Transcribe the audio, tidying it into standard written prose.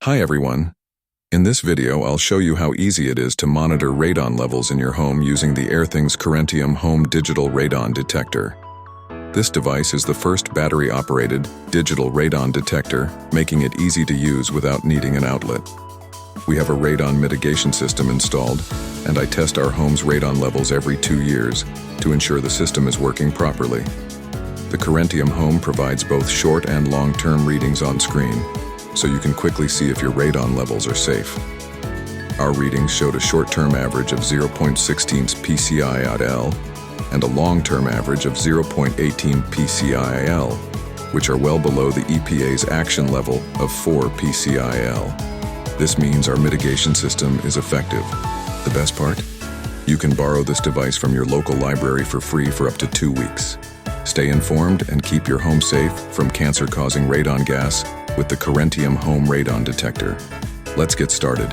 Hi everyone. In this video, I'll show you how easy it is to monitor radon levels in your home using the Airthings Corentium Home Digital Radon Detector. This device is the first battery-operated digital radon detector, making it easy to use without needing an outlet. We have a radon mitigation system installed, and I test our home's radon levels every 2 years to ensure the system is working properly. The Corentium Home provides both short and long-term readings on screen, so you can quickly see if your radon levels are safe. Our readings showed a short-term average of 0.16 pci/L and a long-term average of 0.18 pci/L, which are well below the EPA's action level of 4 pci/L. This means our mitigation system is effective. The best part? You can borrow this device from your local library for free for up to 2 weeks. Stay informed and keep your home safe from cancer-causing radon gas with the Corentium Home Radon Detector. Let's get started.